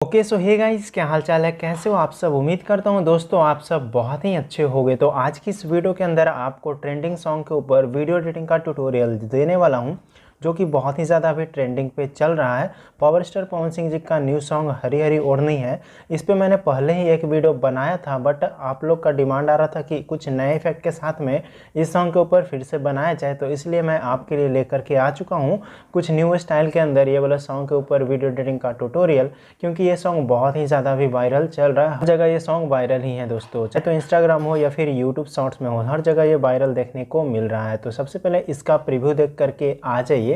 Okay so hey guys, क्या हाल चाल है, कैसे हो आप सब। उम्मीद करता हूँ दोस्तों आप सब बहुत ही अच्छे होंगे। तो आज की इस वीडियो के अंदर आपको ट्रेंडिंग सॉन्ग के ऊपर वीडियो एडिटिंग का ट्यूटोरियल देने वाला हूँ, जो कि बहुत ही ज़्यादा अभी ट्रेंडिंग पे चल रहा है। पावर स्टार पवन सिंह जी का न्यू सॉन्ग हरी हरी ओढ़नी है। इस पे मैंने पहले ही एक वीडियो बनाया था, बट आप लोग का डिमांड आ रहा था कि कुछ नए इफेक्ट के साथ में इस सॉन्ग के ऊपर फिर से बनाया जाए, तो इसलिए मैं आपके लिए लेकर के आ चुका हूँ कुछ न्यू स्टाइल के अंदर ये वाला सॉन्ग के ऊपर वीडियो एडिटिंग का ट्यूटोरियल। क्योंकि ये सॉन्ग बहुत ही ज़्यादा अभी वायरल चल रहा है, हर जगह ये सॉन्ग वायरल ही है दोस्तों, चाहे तो इंस्टाग्राम हो या फिर यूट्यूब शॉर्ट्स में हो, हर जगह ये वायरल देखने को मिल रहा है। तो सबसे पहले इसका प्रीव्यू देख करके आ जाइए,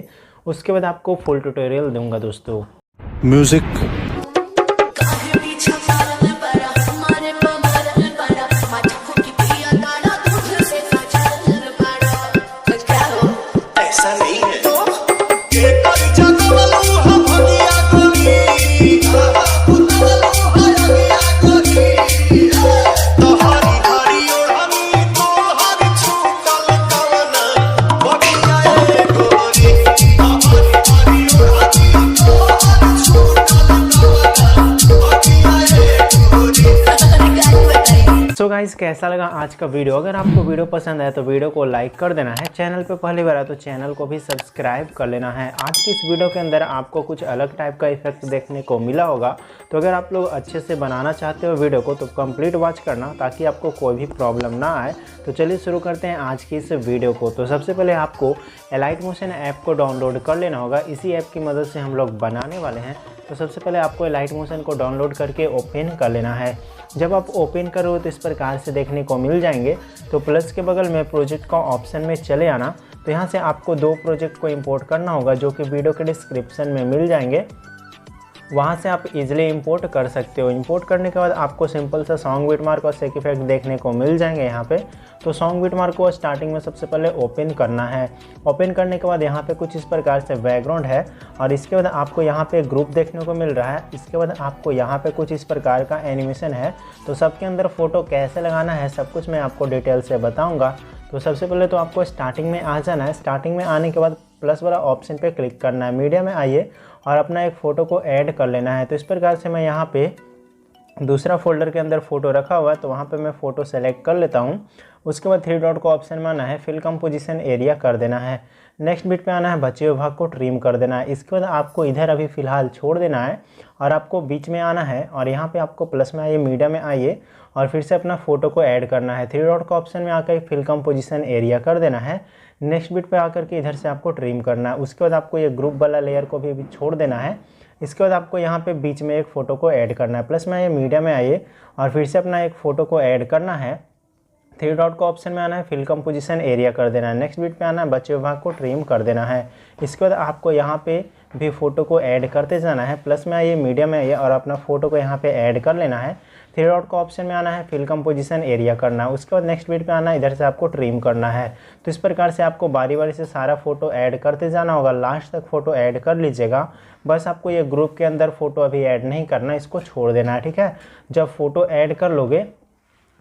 उसके बाद आपको फुल ट्यूटोरियल दूंगा दोस्तों। म्यूजिक सो गाइस, कैसा लगा आज का वीडियो। अगर आपको वीडियो पसंद आए तो वीडियो को लाइक कर देना है, चैनल पे पहली बार आए तो चैनल को भी सब्सक्राइब कर लेना है। आज की इस वीडियो के अंदर आपको कुछ अलग टाइप का इफेक्ट देखने को मिला होगा, तो अगर आप लोग अच्छे से बनाना चाहते हो वीडियो को तो कंप्लीट वॉच करना, ताकि आपको कोई भी प्रॉब्लम ना आए। तो चलिए शुरू करते हैं आज की इस वीडियो को। तो सबसे पहले आपको एलाइट मोशन ऐप को डाउनलोड कर लेना होगा, इसी ऐप की मदद से हम लोग बनाने वाले हैं। तो सबसे पहले आपको एलाइट मोशन को डाउनलोड करके ओपन कर लेना है। जब आप ओपन करो तो इस प्रकार से देखने को मिल जाएंगे। तो प्लस के बगल में प्रोजेक्ट का ऑप्शन में चले आना। तो यहाँ से आपको दो प्रोजेक्ट को इंपोर्ट करना होगा, जो कि वीडियो के डिस्क्रिप्शन में मिल जाएंगे, वहाँ से आप इजीली इंपोर्ट कर सकते हो। इंपोर्ट करने के बाद आपको सिंपल सा सॉन्ग बिटमार्क और सेक इफेक्ट देखने को मिल जाएंगे यहाँ पे। तो सॉन्ग बिटमार्क को स्टार्टिंग में सबसे पहले ओपन करना है। ओपन करने के बाद यहाँ पे कुछ इस प्रकार से बैकग्राउंड है, और इसके बाद आपको यहाँ पे ग्रुप देखने को मिल रहा है। इसके बाद आपको यहाँ पे कुछ इस प्रकार का एनिमेशन है। तो सबके अंदर फ़ोटो कैसे लगाना है सब कुछ मैं आपको डिटेल से बताऊँगा। तो सबसे पहले तो आपको स्टार्टिंग में आ जाना है। स्टार्टिंग में आने के बाद प्लस वाला ऑप्शन पे क्लिक करना है, मीडिया में आइए और अपना एक फ़ोटो को ऐड कर लेना है। तो इस प्रकार से मैं यहाँ पे दूसरा फोल्डर के अंदर फ़ोटो रखा हुआ है, तो वहाँ पे मैं फ़ोटो सेलेक्ट कर लेता हूँ। उसके बाद थ्री डॉट को ऑप्शन में आना है, फिल कंपोजिशन एरिया कर देना है। नेक्स्ट बिट पे आना है, बचे हुए भाग को ट्रिम कर देना है। इसके बाद आपको इधर अभी फ़िलहाल छोड़ देना है, और आपको बीच में आना है, और यहाँ पे आपको प्लस में आइए, मीडिया में आइए, और फिर से अपना फ़ोटो को ऐड करना है। थ्री डॉट का ऑप्शन में आकर फिल कंपोजिशन एरिया कर देना है। नेक्स्ट बिट पे आकर के इधर से आपको ट्रिम करना है। उसके बाद आपको ये ग्रुप वाला लेयर को भी छोड़ देना है। इसके बाद आपको यहाँ पे बीच में एक फ़ोटो को ऐड करना है। प्लस में आइए, मीडिया में आइए, और फिर से अपना एक फ़ोटो को ऐड करना है। थ्री डॉट को ऑप्शन में आना है, फिल कंपोजिशन एरिया कर देना है। नेक्स्ट बिट पे आना है, बचे हुए भाग को ट्रिम कर देना है। इसके बाद आपको यहाँ पे भी फ़ोटो को ऐड करते जाना है। प्लस में आइए, मीडिया में आइए, और अपना फ़ोटो को यहाँ पे ऐड कर लेना है। थ्री डॉट का ऑप्शन में आना है, फिल कंपोजिशन एरिया करना है। उसके बाद नेक्स्ट बिट पे आना है, इधर से आपको ट्रिम करना है। तो इस प्रकार से आपको बारी बारी से सारा फ़ोटो ऐड करते जाना होगा, लास्ट तक फ़ोटो ऐड कर लीजिएगा। बस आपको ये ग्रुप के अंदर फ़ोटो अभी ऐड नहीं करना, इसको छोड़ देना है, ठीक है। जब फ़ोटो ऐड कर लोगे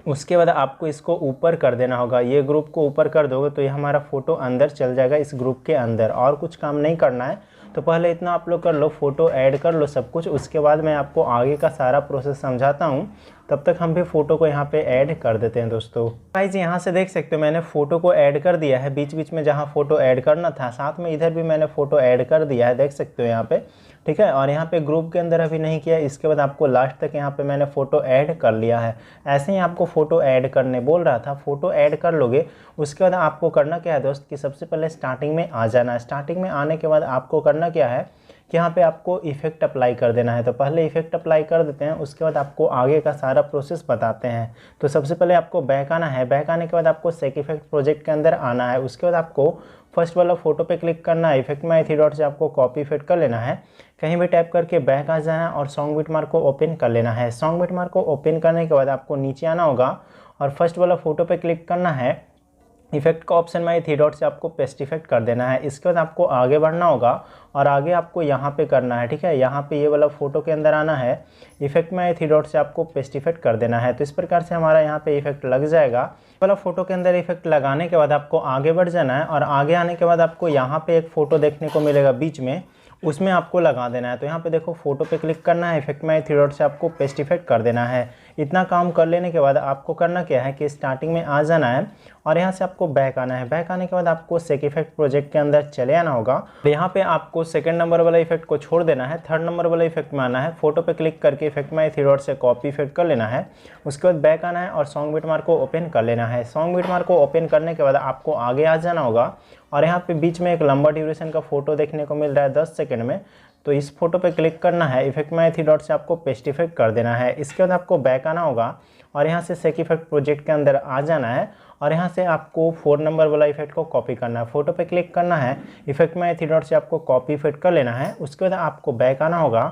उसके बाद आपको इसको ऊपर कर देना होगा। ये ग्रुप को ऊपर कर दोगे तो ये हमारा फ़ोटो अंदर चल जाएगा इस ग्रुप के अंदर, और कुछ काम नहीं करना है। तो पहले इतना आप लोग कर लो, फ़ोटो ऐड कर लो सब कुछ, उसके बाद मैं आपको आगे का सारा प्रोसेस समझाता हूँ। तब तक हम भी फ़ोटो को यहाँ पे ऐड कर देते हैं दोस्तों। गाइस, यहाँ से देख सकते हो मैंने फ़ोटो को ऐड कर दिया है, बीच बीच में जहाँ फ़ोटो ऐड करना था, साथ में इधर भी मैंने फ़ोटो ऐड कर दिया है, देख सकते हो यहाँ पे, ठीक है। और यहाँ पे ग्रुप के अंदर अभी नहीं किया। इसके बाद आपको लास्ट तक यहाँ पे मैंने फ़ोटो ऐड कर लिया है। ऐसे ही आपको फ़ोटो ऐड करने बोल रहा था, फ़ोटो ऐड कर लोगे। उसके बाद आपको करना क्या है दोस्त, कि सबसे पहले स्टार्टिंग में आ जाना है। स्टार्टिंग में आने के बाद आपको करना क्या है कि यहाँ पे आपको इफेक्ट अप्लाई कर देना है। तो पहले इफेक्ट अप्लाई कर देते हैं, उसके बाद आपको आगे का सारा प्रोसेस बताते हैं। तो सबसे पहले आपको बैक आना है। बैक आने के बाद आपको सेक इफेक्ट प्रोजेक्ट के अंदर आना है। उसके बाद आपको फर्स्ट वाला फ़ोटो पे क्लिक करना है, इफेक्ट में थ्री डॉट से आपको कॉपी इफेक्ट कर लेना है, कहीं भी टैप करके बैक आ जाना है, और सॉन्ग बिटमार्क को ओपन कर लेना है। सॉन्ग बिटमार्क को ओपन करने के बाद आपको नीचे आना होगा, और फर्स्ट वाला फ़ोटो पे क्लिक करना है। इफेक्ट का ऑप्शन में थ्री डॉट से आपको पेस्ट इफेक्ट कर देना है। इसके बाद आपको आगे बढ़ना होगा, और आगे आपको यहाँ पे करना है, ठीक है। यहाँ पे ये वाला फ़ोटो के अंदर आना है, इफेक्ट में थ्री डॉट से आपको पेस्ट इफेक्ट कर देना है। तो इस प्रकार से हमारा यहाँ पे इफेक्ट लग जाएगा। वाला फ़ोटो के अंदर इफेक्ट लगाने के बाद आपको आगे बढ़ जाना है, और आगे आने के बाद आपको यहाँ पे एक फ़ोटो देखने को मिलेगा बीच में, उसमें आपको लगा देना है। तो यहाँ पे देखो फोटो पे क्लिक करना है, इफेक्ट में थ्री डॉट से आपको पेस्ट इफेक्ट कर देना है। इतना काम कर लेने के बाद आपको करना क्या है कि स्टार्टिंग में आ जाना है और यहाँ से आपको बैक आना है। बैक आने के बाद आपको सेक इफेक्ट प्रोजेक्ट के अंदर चले आना होगा। यहाँ पे आपको सेकंड नंबर वाला इफेक्ट को छोड़ देना है, थर्ड नंबर वाला इफेक्ट में आना है। फोटो पे क्लिक करके इफेक्ट में थ्री डॉट से कॉपी इफेक्ट कर लेना है। उसके बाद बैक आना है और सॉन्ग बिटमार्क को ओपन कर लेना है। सॉन्ग बिटमार्क को ओपन करने के बाद आपको आगे आ जाना होगा और यहाँ पे बीच में एक लंबा ड्यूरेशन का फोटो देखने को मिल रहा है 10 सेकंड में। तो इस फोटो पे क्लिक करना है, इफेक्ट में थ्री डॉट से आपको पेस्ट इफेक्ट कर देना है। इसके बाद आपको बैक आना होगा और यहाँ से सेक इफेक्ट प्रोजेक्ट के अंदर आ जाना है और यहाँ से आपको 4 नंबर वाला इफेक्ट को कॉपी करना है। फोटो पे क्लिक करना है, इफेक्ट में थ्री डॉट से आपको कॉपी इफेक्ट कर लेना है। उसके बाद आपको बैक आना होगा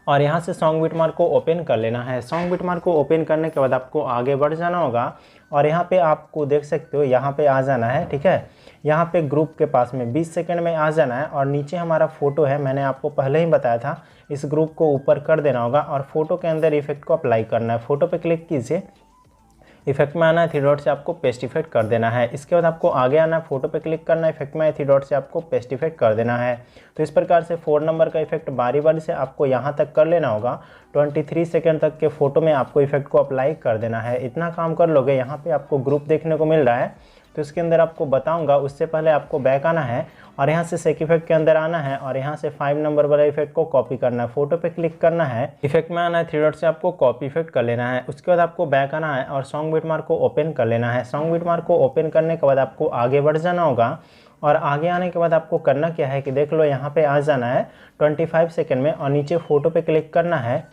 और यहाँ से सॉन्ग बिटमार्क को ओपन कर लेना है। सॉन्ग बिटमार्क को ओपन करने के बाद आपको आगे बढ़ जाना होगा और यहाँ पे आपको देख सकते हो यहाँ पे आ जाना है, ठीक है। यहाँ पे ग्रुप के पास में 20 सेकंड में आ जाना है और नीचे हमारा फोटो है, मैंने आपको पहले ही बताया था। इस ग्रुप को ऊपर कर देना होगा और फोटो के अंदर इफेक्ट को अप्लाई करना है। फोटो पे क्लिक कीजिए, इफेक्ट में आना है, थ्री डॉट से आपको पेस्ट इफेक्ट कर देना है। इसके बाद आपको आगे आना है, फोटो पे क्लिक करना है, इफेक्ट में थ्री डॉट से आपको पेस्ट इफेक्ट कर देना है। तो इस प्रकार से 4 नंबर का इफेक्ट बारी बारी से आपको यहाँ तक कर लेना होगा। 23 सेकंड तक के फोटो में आपको इफेक्ट को अप्लाई कर देना है। इतना काम कर लोगे, यहाँ पे आपको ग्रुप देखने को मिल रहा है तो इसके अंदर आपको बताऊंगा। उससे पहले आपको बैक आना है और यहाँ से सेक इफेक्ट के अंदर आना है और यहाँ से 5 नंबर वाला इफेक्ट को कॉपी करना है। फोटो पे क्लिक करना है, इफेक्ट में आना है, थ्री डॉट से आपको कॉपी इफेक्ट कर लेना है। उसके बाद आपको बैक आना है और सॉन्ग बिटमार्क को ओपन कर लेना है। सॉन्ग बिटमार्क को ओपन करने के बाद आपको आगे बढ़ जाना होगा और आगे आने के बाद आपको करना क्या है कि देख लो यहाँ पे आ जाना है 25 सेकंड में और नीचे फोटो पे क्लिक करना है,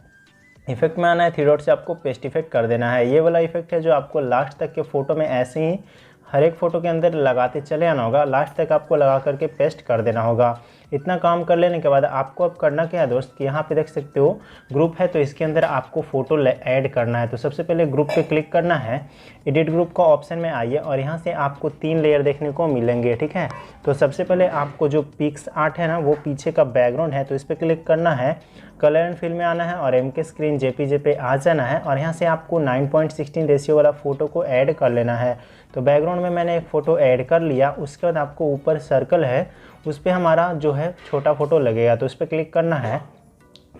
इफेक्ट में आना है, थ्री डॉट से आपको पेस्ट इफेक्ट कर देना है। ये वाला इफेक्ट है जो आपको लास्ट तक के फोटो में ऐसे ही हर एक फ़ोटो के अंदर लगाते चले आना होगा, लास्ट तक आपको लगा करके पेस्ट कर देना होगा। इतना काम कर लेने के बाद आपको अब करना क्या है दोस्त कि यहाँ पे देख सकते हो ग्रुप है तो इसके अंदर आपको फ़ोटो ऐड करना है। तो सबसे पहले ग्रुप पे क्लिक करना है, एडिट ग्रुप का ऑप्शन में आइए और यहाँ से आपको 3 लेयर देखने को मिलेंगे, ठीक है। तो सबसे पहले आपको जो पिक्स आर्ट है ना वो पीछे का बैकग्राउंड है तो इस पर क्लिक करना है, कलर एंड फिल में आना है और MK स्क्रीन JPG पे आ जाना है और यहाँ से आपको 9:16 रेशियो वाला फ़ोटो को ऐड कर लेना है। तो बैकग्राउंड में मैंने एक फ़ोटो ऐड कर लिया। उसके बाद आपको ऊपर सर्कल है उस पर हमारा जो है छोटा फ़ोटो लगेगा तो उस पर क्लिक करना है,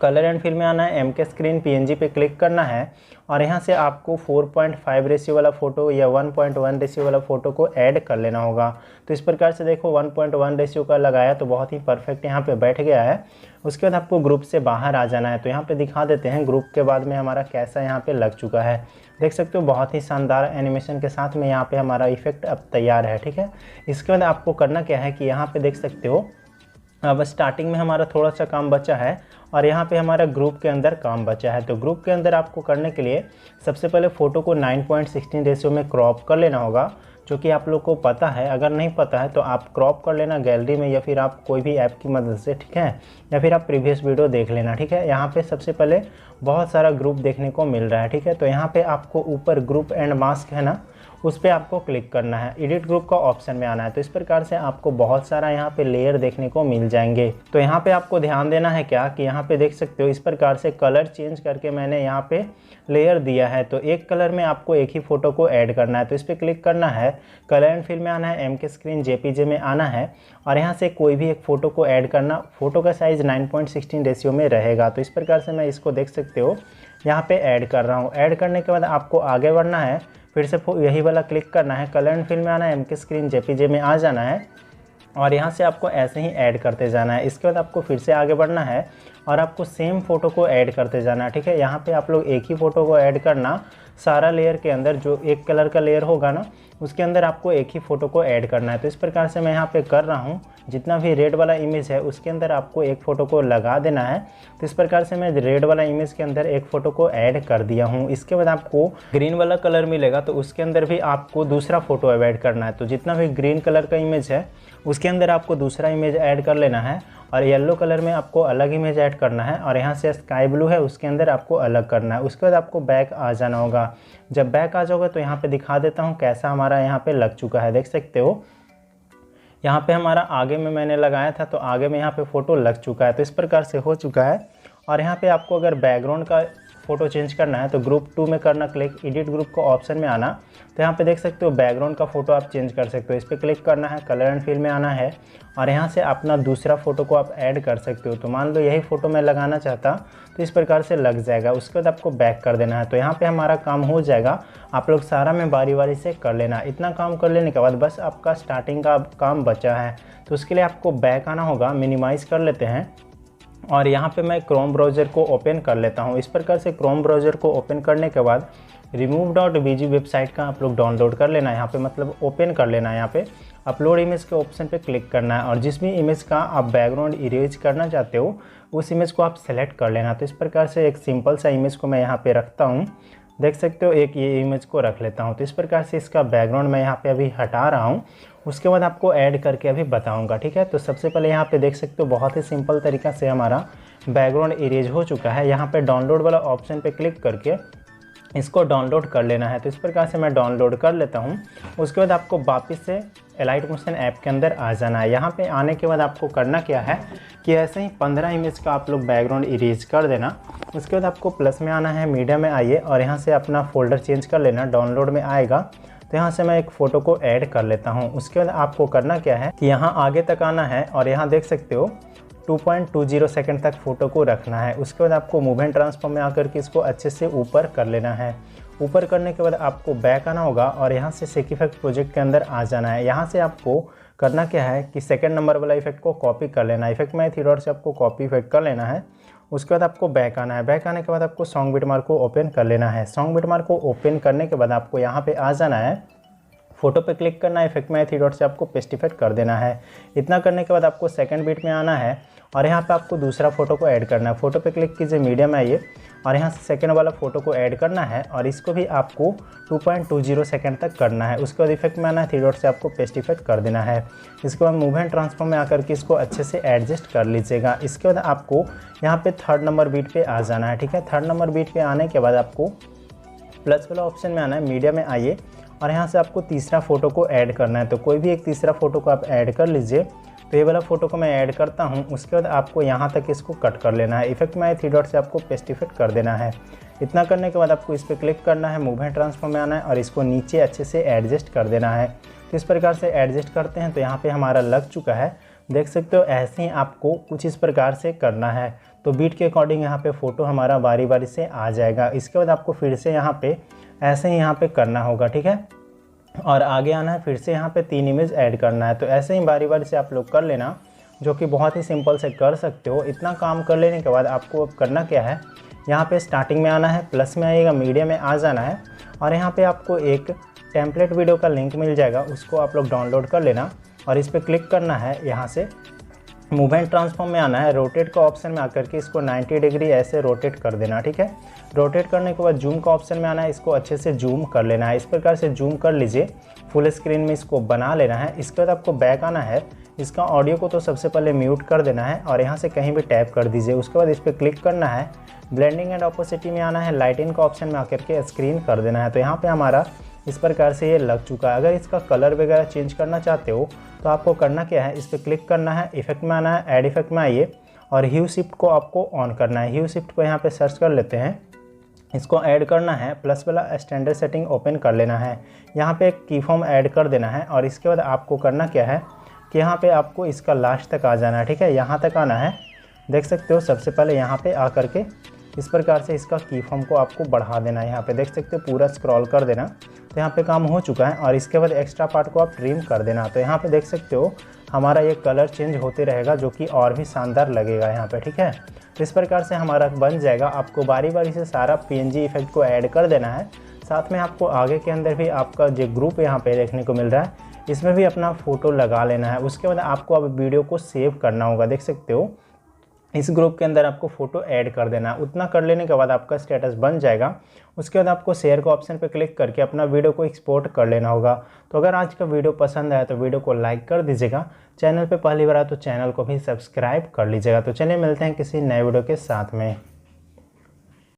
कलर एंड फिल में आना है, MK स्क्रीन PNG पे क्लिक करना है और यहाँ से आपको 4.5 रेशियो वाला फ़ोटो या 1.1 रेशियो वाला फ़ोटो को ऐड कर लेना होगा। तो इस प्रकार से देखो 1.1 रेशियो का लगाया तो बहुत ही परफेक्ट यहाँ पे बैठ गया है। उसके बाद आपको ग्रुप से बाहर आ जाना है। तो यहाँ पे दिखा देते हैं ग्रुप के बाद में हमारा कैसा यहाँ पे लग चुका है। देख सकते हो बहुत ही शानदार एनिमेशन के साथ में यहाँ पे हमारा इफेक्ट अब तैयार है, ठीक है। इसके बाद आपको करना क्या है कि यहाँ पे देख सकते हो अब स्टार्टिंग में हमारा थोड़ा सा काम बचा है और यहाँ पे हमारा ग्रुप के अंदर काम बचा है। तो ग्रुप के अंदर आपको करने के लिए सबसे पहले फ़ोटो को 9:16 रेशियो में क्रॉप कर लेना होगा, जो कि आप लोग को पता है। अगर नहीं पता है तो आप क्रॉप कर लेना गैलरी में या फिर आप कोई भी ऐप की मदद से, ठीक है, या फिर आप प्रीवियस वीडियो देख लेना, ठीक है। यहाँ पे सबसे पहले बहुत सारा ग्रुप देखने को मिल रहा है, ठीक है। तो यहाँ पे आपको ऊपर ग्रुप एंड मास्क है ना उस पर आपको क्लिक करना है, एडिट ग्रुप का ऑप्शन में आना है। तो इस प्रकार से आपको बहुत सारा यहाँ पे लेयर देखने को मिल जाएंगे। तो यहाँ पे आपको ध्यान देना है क्या कि यहाँ पे देख सकते हो इस प्रकार से कलर चेंज करके मैंने यहाँ पे लेयर दिया है। तो एक कलर में आपको एक ही फ़ोटो को ऐड करना है। तो इस पर क्लिक करना है, कलर एंड फिल में आना है, MK स्क्रीन JPG में आना है और यहाँ से कोई भी एक फ़ोटो को ऐड करना। फ़ोटो का साइज़ 9:16 रेशियो में रहेगा। तो इस प्रकार से मैं इसको देख सकते हो यहाँ पे ऐड कर रहा हूँ। ऐड करने के बाद आपको आगे बढ़ना है, फिर से यही वाला क्लिक करना है, कलर एंड फिल में आना है, MK स्क्रीन JPG में आ जाना है और यहाँ से आपको ऐसे ही ऐड करते जाना है। इसके बाद आपको फिर से आगे बढ़ना है और आपको सेम फ़ोटो को ऐड करते जाना है, ठीक है। यहाँ पे आप लोग एक ही फ़ोटो को ऐड करना, सारा लेयर के अंदर जो एक कलर का लेयर होगा ना उसके अंदर आपको एक ही फ़ोटो को ऐड करना है। तो इस प्रकार से मैं यहाँ पे कर रहा हूँ, जितना भी रेड वाला इमेज है उसके अंदर आपको एक फ़ोटो को लगा देना है। तो इस प्रकार से मैं रेड वाला इमेज के अंदर एक फ़ोटो को ऐड कर दिया हूँ। इसके बाद आपको ग्रीन वाला कलर मिलेगा तो उसके अंदर भी आपको दूसरा फ़ोटो ऐड करना है। तो जितना भी ग्रीन कलर का इमेज है उसके अंदर आपको दूसरा इमेज ऐड कर लेना है और येलो कलर में आपको अलग इमेज ऐड करना है और यहाँ से स्काई ब्लू है उसके अंदर आपको अलग करना है। उसके बाद आपको बैक आ जाना होगा। जब बैक आ जाओगे तो यहाँ पे दिखा देता हूँ कैसा हमारा यहाँ पे लग चुका है। देख सकते हो यहाँ पे हमारा आगे में मैंने लगाया था तो आगे में यहाँ पे फ़ोटो लग चुका है। तो इस प्रकार से हो चुका है। और यहाँ पे आपको अगर बैकग्राउंड का फ़ोटो चेंज करना है तो ग्रुप 2 में करना क्लिक, एडिट ग्रुप को ऑप्शन में आना, तो यहाँ पे देख सकते हो बैकग्राउंड का फ़ोटो आप चेंज कर सकते हो। इस पर क्लिक करना है, कलर एंड फिल में आना है और यहाँ से अपना दूसरा फ़ोटो को आप ऐड कर सकते हो। तो मान लो यही फ़ोटो मैं लगाना चाहता तो इस प्रकार से लग जाएगा। उसके बाद आपको बैक कर देना है। तो यहाँ पे हमारा काम हो जाएगा। आप लोग सारा में बारी बारी से कर लेना। इतना काम कर लेने के बाद बस आपका स्टार्टिंग का काम बचा है। तो उसके लिए आपको बैक आना होगा, मिनिमाइज़ कर लेते हैं और यहाँ पे मैं क्रोम ब्राउज़र को ओपन कर लेता हूँ। इस प्रकार से क्रोम ब्राउज़र को ओपन करने के बाद remove.bg वेबसाइट का आप लोग डाउनलोड कर लेना है। यहाँ पे मतलब ओपन कर लेना है। यहाँ पे अपलोड इमेज के ऑप्शन पे क्लिक करना है और जिस भी इमेज का आप बैकग्राउंड इरेज करना चाहते हो उस इमेज को आप सेलेक्ट कर लेना। तो इस प्रकार से एक सिंपल सा इमेज को मैं यहाँ पे रखता हूँ, देख सकते हो। एक ये इमेज को रख लेता हूँ। तो इस प्रकार से इसका बैकग्राउंड मैं यहाँ पे अभी हटा रहा हूँ। उसके बाद आपको ऐड करके अभी बताऊँगा, ठीक है। तो सबसे पहले यहाँ पे देख सकते हो बहुत ही सिंपल तरीक़ा से हमारा बैकग्राउंड इरेज हो चुका है। यहाँ पे डाउनलोड वाला ऑप्शन पे क्लिक करके इसको डाउनलोड कर लेना है। तो इस प्रकार से मैं डाउनलोड कर लेता हूँ। उसके बाद आपको वापस से एलाइट मोशन ऐप के अंदर आ जाना है। यहाँ पे आने के बाद आपको करना क्या है कि ऐसे ही 15 इमेज का आप लोग बैकग्राउंड इरेज कर देना। उसके बाद आपको प्लस में आना है, मीडिया में आइए और यहाँ से अपना फोल्डर चेंज कर लेना। डाउनलोड में आएगा तो यहाँ से मैं एक फ़ोटो को ऐड कर लेता हूँ। उसके बाद आपको करना क्या है कि यहाँ आगे तक आना है और यहाँ देख सकते हो 2.20 सेकंड तक फ़ोटो को रखना है। उसके बाद आपको मूव एंड ट्रांसफॉर्म में आकर के इसको अच्छे से ऊपर कर लेना है। ऊपर करने के बाद आपको बैक आना होगा और यहाँ से शेक इफेक्ट प्रोजेक्ट के अंदर आ जाना है। यहाँ से आपको करना क्या है कि सेकंड नंबर वाला इफेक्ट को कॉपी कर लेना है। इफेक्ट में थ्री डॉट से आपको कॉपी इफेक्ट कर लेना है। उसके बाद आपको बैक आना है। बैक आने के बाद आपको सॉन्ग बिटमार्क को ओपन कर लेना है। सॉन्ग बिटमार्क को ओपन करने के बाद आपको यहाँ पे आ जाना है, फोटो पे क्लिक करना है, इफेक्ट में थ्री डॉट से आपको पेस्ट इफेक्ट कर देना है। इतना करने के बाद आपको सेकंड बीट में आना है और यहाँ पे आपको दूसरा फोटो को ऐड करना है। फोटो पे क्लिक कीजिए, मीडिया में आइए और यहाँ से सेकंड वाला फोटो को ऐड करना है और इसको भी आपको 2.20 सेकंड तक करना है। उसके बाद इफेक्ट में आना है, थ्री डॉट से आपको पेस्ट इफेक्ट कर देना है। इसके बाद मूव एंड ट्रांसफॉर्म में आकर के इसको अच्छे से एडजस्ट कर लीजिएगा। इसके बाद आपको यहाँ पे थर्ड नंबर बीट पे आ जाना है, ठीक है। थर्ड नंबर बीट पे आने के बाद आपको प्लस वाला ऑप्शन में आना है, मीडिया में आइए और यहाँ से आपको तीसरा फोटो को ऐड करना है। तो कोई भी एक तीसरा फोटो को आप ऐड कर लीजिए। तो ये वाला फोटो को मैं ऐड करता हूँ। उसके बाद आपको यहाँ तक इसको कट कर लेना है। इफेक्ट में थ्री डॉट से आपको पेस्ट इफेक्ट कर देना है। इतना करने के बाद आपको इस पर क्लिक करना है, मूव एंड ट्रांसफॉर्म में आना है और इसको नीचे अच्छे से एडजस्ट कर देना है। तो इस प्रकार से एडजस्ट करते हैं तो यहाँ पे हमारा लग चुका है, देख सकते हो। ऐसे ही आपको कुछ इस प्रकार से करना है। तो बीट के अकॉर्डिंग यहाँ पे फ़ोटो हमारा बारी बारी से आ जाएगा। इसके बाद आपको फिर से यहाँ पे ऐसे ही यहाँ पे करना होगा, ठीक है। और आगे आना है, फिर से यहाँ पे 3 इमेज ऐड करना है। तो ऐसे ही बारी बारी से आप लोग कर लेना, जो कि बहुत ही सिंपल से कर सकते हो। इतना काम कर लेने के बाद आपको अब करना क्या है, यहाँ पे स्टार्टिंग में आना है, प्लस में आइएगा, मीडिया में आ जाना है और यहाँ पे आपको एक टेम्पलेट वीडियो का लिंक मिल जाएगा, उसको आप लोग डाउनलोड कर लेना और इस पर क्लिक करना है। यहाँ से मूव एंड ट्रांसफॉर्म में आना है, रोटेट का ऑप्शन में आकर के इसको 90 डिग्री ऐसे रोटेट कर देना, ठीक है। रोटेट करने के बाद जूम का ऑप्शन में आना है, इसको अच्छे से जूम कर लेना है। इस प्रकार से जूम कर लीजिए, फुल स्क्रीन में इसको बना लेना है। इसके बाद आपको बैक आना है, इसका ऑडियो को तो सबसे पहले म्यूट कर देना है और यहाँ से कहीं भी टैप कर दीजिए। उसके बाद इस पर क्लिक करना है, ब्लेंडिंग एंड ऑपोसिटी में आना है, लाइटिंग का ऑप्शन में आकर के स्क्रीन कर देना है। तो यहाँ पे हमारा इस प्रकार से ये लग चुका है। अगर इसका कलर वगैरह चेंज करना चाहते हो तो आपको करना क्या है, इस पर क्लिक करना है, इफेक्ट में आना है, ऐड इफेक्ट में आइए और ह्यू शिफ्ट को आपको ऑन करना है। ह्यू शिफ्ट को यहाँ पे सर्च कर लेते हैं, इसको ऐड करना है, प्लस वाला स्टैंडर्ड सेटिंग ओपन कर लेना है। यहाँ पे एक की फॉर्म ऐड कर देना है और इसके बाद आपको करना क्या है कि यहाँ पे आपको इसका लास्ट तक आ जाना है, ठीक है। यहाँ तक आना है, देख सकते हो। सबसे पहले यहाँ पे आ करके इस प्रकार से इसका की फॉर्म को आपको बढ़ा देना है। यहाँ पे देख सकते हो, पूरा स्क्रॉल कर देना। तो यहाँ पे काम हो चुका है और इसके बाद एक्स्ट्रा पार्ट को आप ट्रिम कर देना। तो यहाँ पे देख सकते हो हमारा ये कलर चेंज होते रहेगा, जो कि और भी शानदार लगेगा यहाँ पे, ठीक है। तो इस प्रकार से हमारा बन जाएगा। आपको बारी बारी से सारा PNG इफेक्ट को ऐड कर देना है। साथ में आपको आगे के अंदर भी आपका जो ग्रुप यहाँ पे देखने को मिल रहा है, इसमें भी अपना फ़ोटो लगा लेना है। उसके बाद आपको अब वीडियो को सेव करना होगा, देख सकते हो। इस ग्रुप के अंदर आपको फ़ोटो ऐड कर देना। उतना कर लेने के बाद आपका स्टेटस बन जाएगा। उसके बाद आपको शेयर का ऑप्शन पे क्लिक करके अपना वीडियो को एक्सपोर्ट कर लेना होगा। तो अगर आज का वीडियो पसंद आया तो वीडियो को लाइक कर दीजिएगा। चैनल पे पहली बार आए तो चैनल को भी सब्सक्राइब कर लीजिएगा। तो चलिए मिलते हैं किसी नए वीडियो के साथ में।